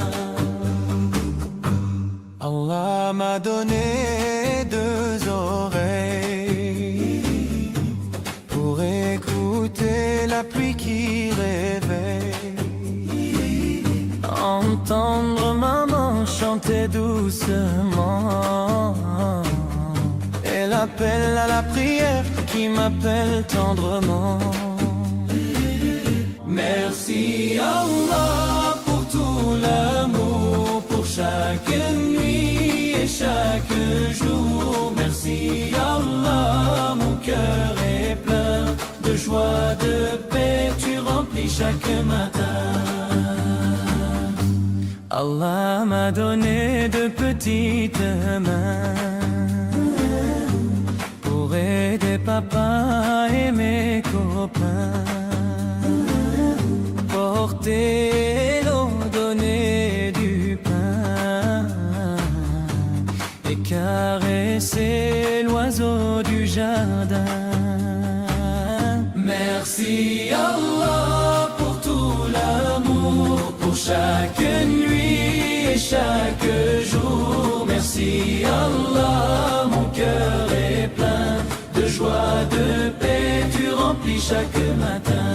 Allah m'a donné deux oreilles pour écouter la pluie qui réveille, entendre maman chanter doucement et l'appel à la prière qui m'appelle tendrement. Merci Allah pour tout l'amour, pour chaque nuit et chaque jour. Merci Allah, mon cœur est plein de joie, de paix, tu remplis chaque matin. Allah m'a donné de petites mains pour aider papa et mes copains, porter l'eau, donner du pain et caresser l'oiseau du jardin. Merci Allah pour tout l'amour, pour chaque nuit et chaque jour. Merci Allah, mon cœur est plein de joie, de paix, tu remplis chaque matin.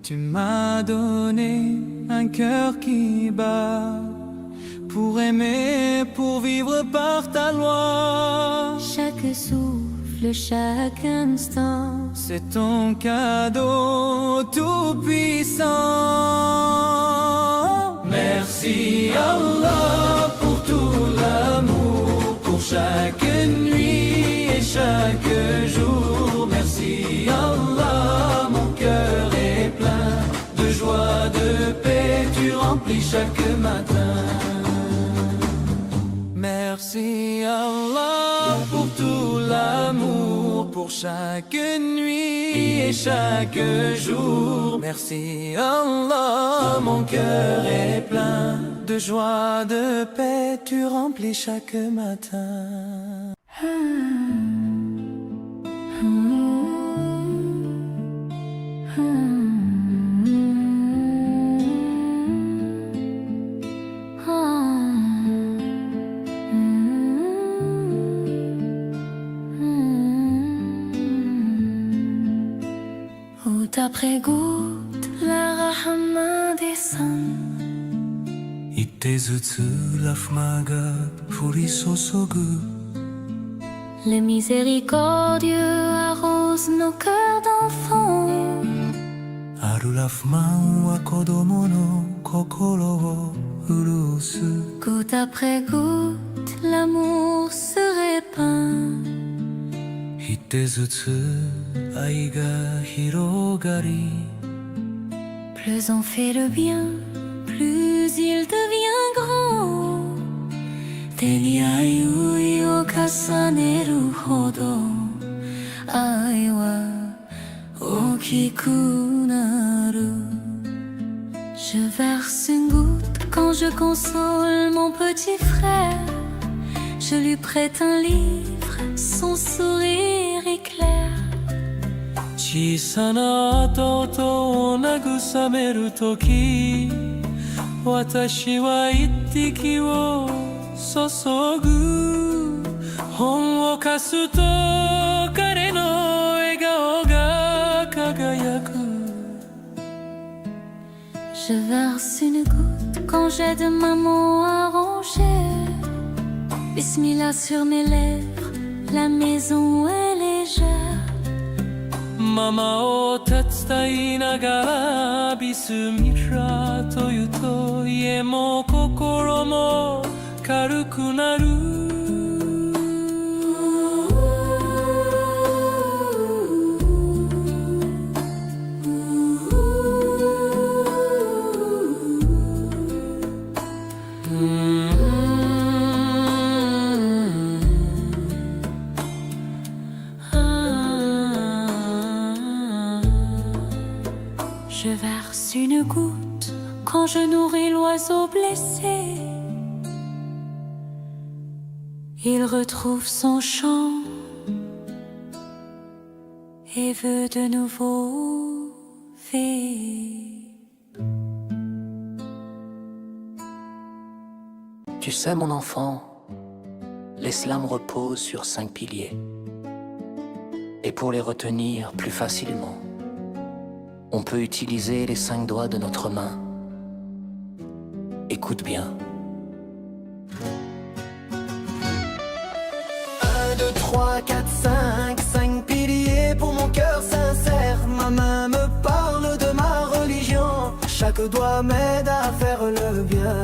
Tu m'as donné un cœur qui bat pour aimer, pour vivre par ta loi. Chaque souffle, chaque instant, C'est ton cadeau tout puissant. Merci Allah pour tout l'amour, pour chaque nuit et chaque jour. Merci Allah, mon cœur est plein de joie, de paix, tu remplis chaque matin. Merci Allah pour tout l'amour, pour chaque nuit et chaque jour. Merci Allah, mon cœur est plein de joie, de paix, tu remplis chaque matin. Goutte après goutte, la rahma descend. 一滴ずつラフマが降り注ぐ Le miséricordieux arrose nos cœurs d'enfants. あるラフマンは子供の心を潤す Goutte après goutte, l'amour se répand. 一滴ずつ愛が広がり Plus on fait le bien, plus il devient grand. 手に愛を重ねるほど愛は大きくなる。Je verse une goutte quand je console mon petit frère. Je lui prête un livre, son sourire éclaire. 小さな弟を慰めるとき私は一滴を注ぐ本を貸すと彼の笑顔が輝く Je verse une goutte quand j'aide maman à ranger manger. Bismillah sur mes lèvres, la maison est légère. ママを手伝いながらビスミラというと家も心も軽くなる Je verse une goutte quand je nourris l'oiseau blessé. Il retrouve son chant et veut de nouveau vivre. Tu sais, mon enfant, l'islam repose sur 5 piliers. Et pour les retenir plus facilement, on peut utiliser les 5 doigts de notre main. Écoute bien. 1, 2, 3, 4, 5, 5 piliers pour mon cœur sincère. Ma main me parle de ma religion. Chaque doigt m'aide à faire le bien.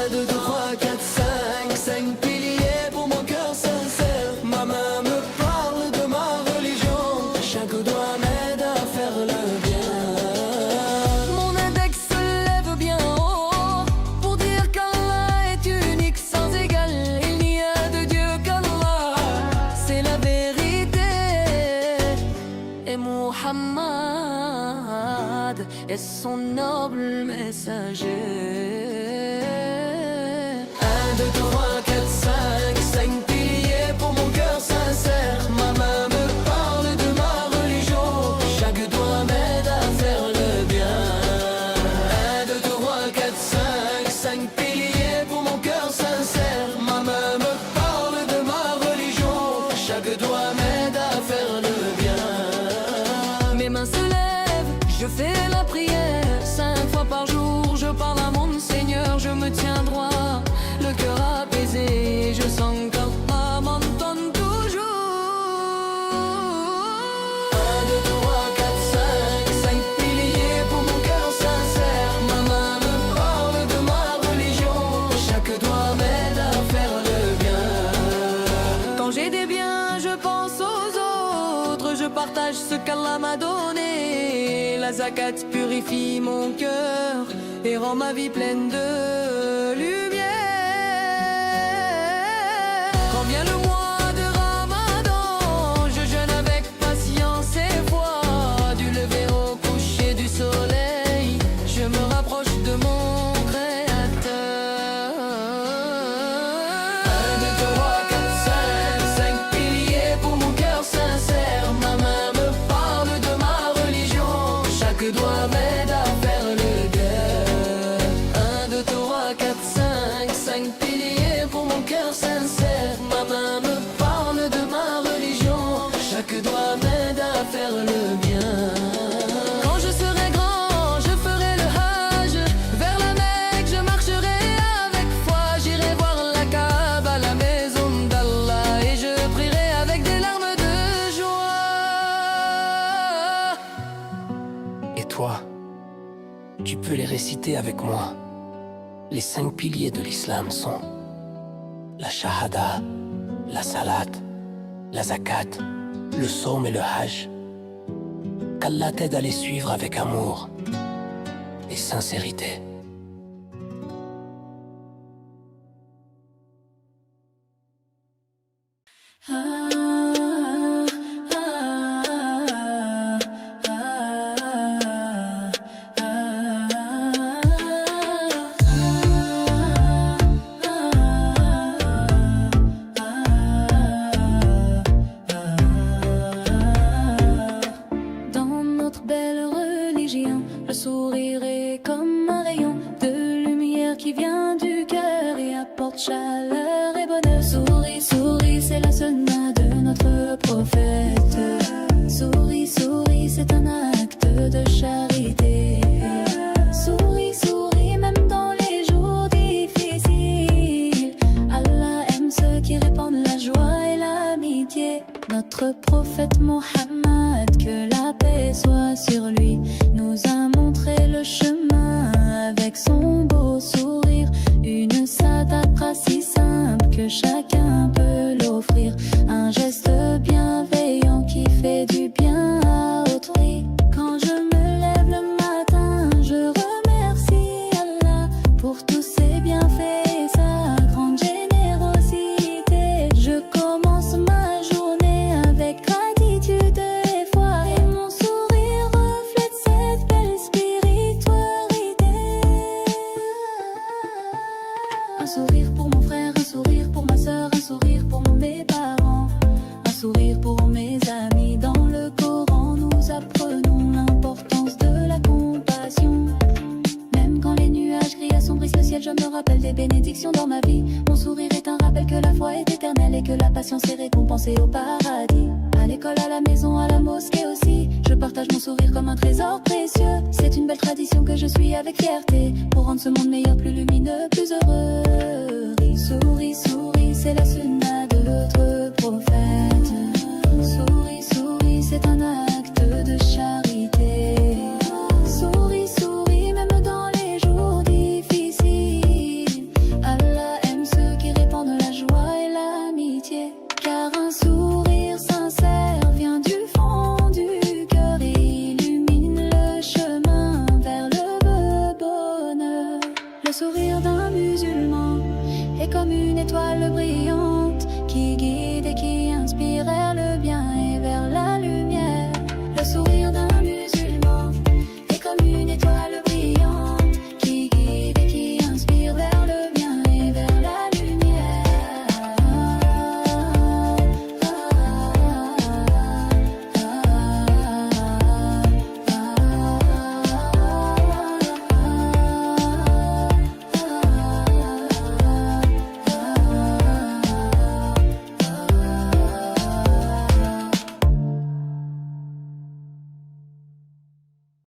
1, 2, 3, 4, 5, 5 piliers pour mon cœur sincère. Ma main me parle de ma religion. Chaque doigt m'aide à faire le bien. Mon index se lève bien haut pour dire qu'Allah est unique sans égal. Il n'y a de Dieu qu'Allah, c'est la vérité. Et Muhammad est son noble messager. 1, 2, 3, 4, 5, 5 piliers pour mon cœur sincère. Ma main me parle de ma religion. Chaque doigt m'aide à faire le bien. 1, 2, 3, 4, 5, 5 piliers pour mon cœur sincère. Ma main me parle de ma religion. Chaque doigt m'aide à faire le bien. Mes mains se lèvent, je fais la prière 5 fois par jour, je parle à mon Seigneur. Je me tiens droit, le cœur apaisé. Je sens qu'Allah m'entend toujours. 1, 2, 3, 4, 5, 5 piliers pour mon cœur sincère. Ma main me parle de ma religion. Chaque doigt m'aide à faire le bien. Quand j'ai des biens, je pense aux autres. Je partage ce qu'Allah m'a donné. La zakat purifie mon cœur et rend ma vie pleine de lumière. Quand vient le mois de Ramadan, je jeûne avec patience et foi. Du lever au coucher du soleil, je me rapproche de mon Créateur. 1, 2, 3, 4, 5, 5 piliers pour mon cœur sincère. Ma main me parle de ma religion. Chaque doigt m'aide à faire le bien. 1, 2, 3, 4, 5, 5 piliers pour mon cœur sincère. Ma main me parle de ma religion. Chaque doigt m'aide à faire le bien. Quand je serai grand, je ferai le Hajj. Vers la Mecque, je marcherai avec foi. J'irai voir la Kaaba, la maison d'Allah. Et je prierai avec des larmes de joie. Et toi, tu peux les réciter avec moi. Les 5 piliers de l'islam sont la shahada, la salat, la zakat, le saum et le hajj. Qu'Allah t'aide à les suivre avec amour et sincérité. Dans notre belle religion, le sourire est comme un rayon de lumière qui vient du cœur et apporte chaleur et bonheur. Souris, souris, c'est la sunna de notre prophète. Souris, souris, c'est un acte de charité. Souris, souris, même dans les jours difficiles. notre prophète Mohammed, que la paix soit sur lui, nous a montré le chemin avec son beau sourire. Une sadaqa si simple que chacun peut l'offrir, un geste bienveillant qui fait du bien à autrui. Quand je me lève le matin, je remercie Allah pour tous ses bienfaits et sa grande générosité. Je commence ma journée avec gratitude et foi, et mon sourire reflète cette belle spiritualité. Un sourire pour mon frère, un sourire pour ma soeur, un sourire pour mes parents, un sourire pour mes amis. Dans le Coran, nous apprenons l'importance de la compassion. Même quand les nuages gris assombrissent le ciel, je me rappelle des bénédictions dans ma vie. Mon sourire est un rappel que la foi est éternelle et que la patience est récompensée au paradis. À l'école, à la maison, à la mosquée aussi, je partage mon sourire comme un trésor précieux. C'est une belle tradition que je suis avec fierté, pour rendre ce monde meilleur, plus lumineux, plus heureux. Souris, souris, c'est la sunna de notre prophète. Souris, souris, c'est un acte de charité. Souris, souris, même dans les jours difficiles. Allah aime ceux qui répandent la joie et l'amitié, car un sourire sincère vient du fond du cœur et illumine le chemin vers le bonheur. Le sourire d'un musulman est comme une étoile brillante